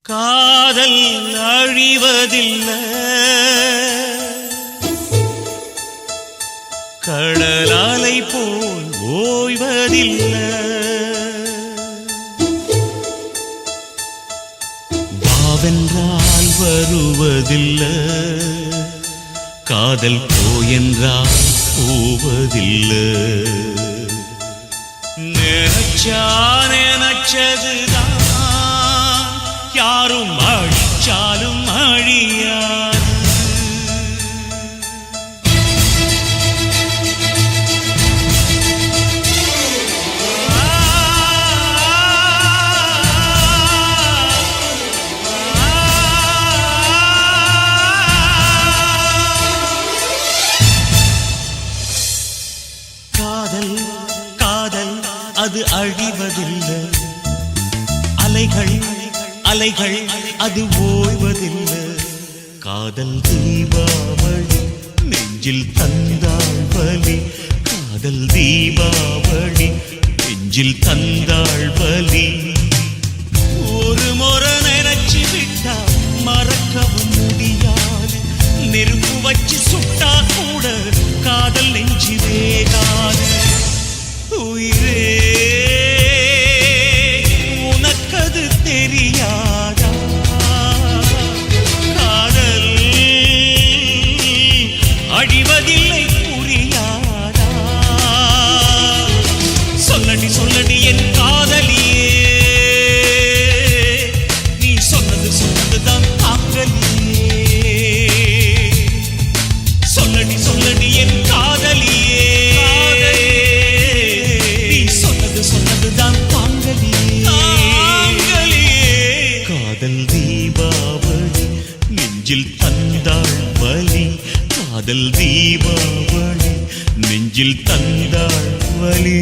காதல் அழிவதில்லை, கடலாலை போல் ஓய்வதில்லை. வாவென்றால் வருவதில்லை, காதல் போயென்றால் போவதில்லை. நினைச்சா நினைச்சதுதான் யாரும் அழிச்சாலும் அழியாது. காதல் காதல் அது அழிவதில்லை, அலைகள் அலைகள் அது ஓய்வதில்லை. காதல் தீபாவளி நெஞ்சில் தந்தாள் வலி, காதல் தீபாவளி நெஞ்சில் தந்தாள் வலி. ஒரு முறை நினைச்சு விட்டா மறக்கவும் முடியாது, நெருப்பு வச்சு சுட்டா கூட காதல் நெஞ்சு வேகாது. உயிரே உனக்கது தெரியாதா, காதல் அழிவதில்லை புரியாதா. சொல்லடி சொல்லடி என் காதலியே, நீ சொன்னது சொன்னதுதான் தாங்கலியே. சொல்லடி சொல்லடி என் காதலியே, நீ சொன்னது சொன்னதுதான் தாங்கலியே. காதல் தீபாவளி நெஞ்சில் தந்தாள் வலி, காதல் தீபாவளி நெஞ்சில் தந்தாள் வலி.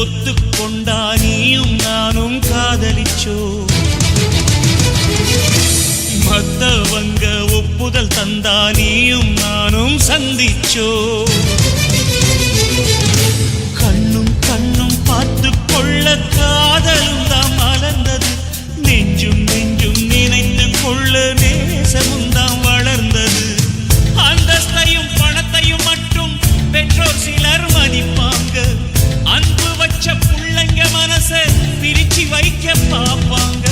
ஒத்துக்கொண்டா நீயும் நானும் காதலிச்சோ, மத்தவங்க ஒப்புதல் தந்தா நீயும் நானும் சந்திச்சோ. கண்ணும் கண்ணும் பார்த்து கொள்ள காதலும் தான் மலர்ந்தது, நெஞ்சும் நெஞ்சும் நினைத்து கொள்ள நேசமும் தான் வளர்ந்தது. அந்தஸ்தையும் பணத்தையும் மட்டும் பெற்றோர் சிலர் மதிப்பாங்க, அன்பு வச்ச புள்ளைங்க மனச பிரிச்சு வைக்க பாப்பாங்க.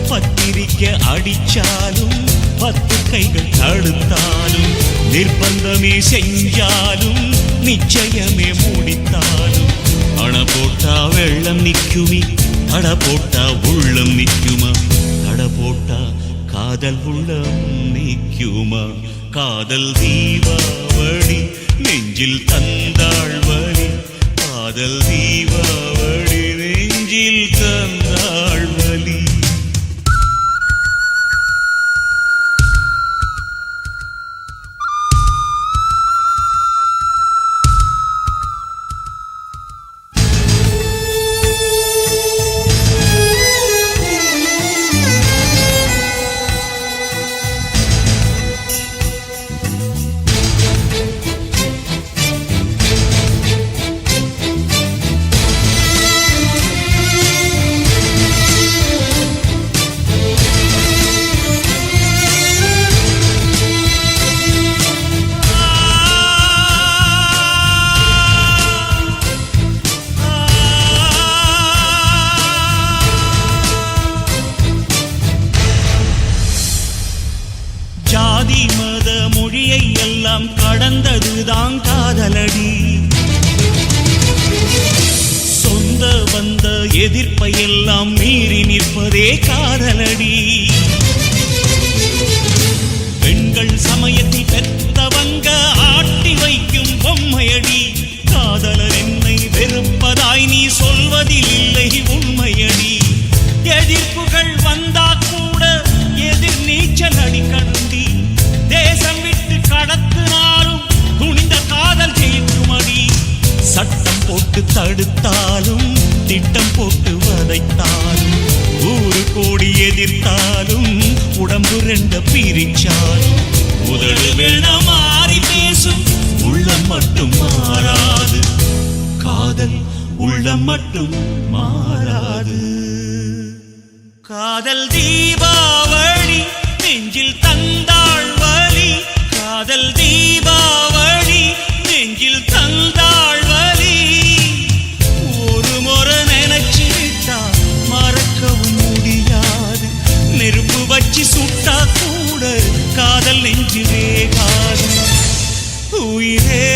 பத்திரிக்க அடிச்சாலும் 10 கைகள் தடுத்தாலும், நிர்பந்தமே செஞ்சாலும் நிச்சயமே முடித்தாலும், அண போட்டா வெள்ளம் நிக்குமே, தட போட்டா உள்ளம் நிக்குமா, தட போட்டா காதல் உள்ளம் நிக்குமா. காதல் தீபாவளி நெஞ்சில் தந்தாள் வலி, காதல் தீபாவளி நெஞ்சில் தந்தாள் வலி. எதிர்ப்பை எல்லாம் மீறி நிற்பதே காதலடி. பெண்கள் சமயத்தில் பெற்றவங்க ஆட்டி வைக்கும் பொம்மையடி. காதலர் என்னை வெறுப்பதாய் நீ சொல்வதில் இல்லை உண்மையடி. எதிர்ப்புகள் வந்தா கூட எதிர் நீச்சல் அடிக்கணுண்டி. தேசம் விட்டு கடத்தினாலும் துணிந்த காதல் ஜெயிக்குமடி. சட்டம் போட்டு தடுத்தாலும் திட்டம் போட்டு வதைத்தாலும் 100 கோடி எதிர்த்தாலும் உடம்பு 2 பிரிச்சாலும் உதடு வேண மாறி பேசும் உள்ளம் மட்டும் மாறாது. காதல் உள்ளம் மட்டும் மாறாது. காதல் தீபாவளி நெஞ்சில் தந்தாள் வலி. காதல் தீபாவளி நெஞ்சில் தந்தாள் வலி. ஒரு முறை நினைச்சுட்டா மறக்கவும் முடியாது. நெருப்பு வச்சு சுட்டா கூட காதல் நெஞ்சு வேகாது. உயிரே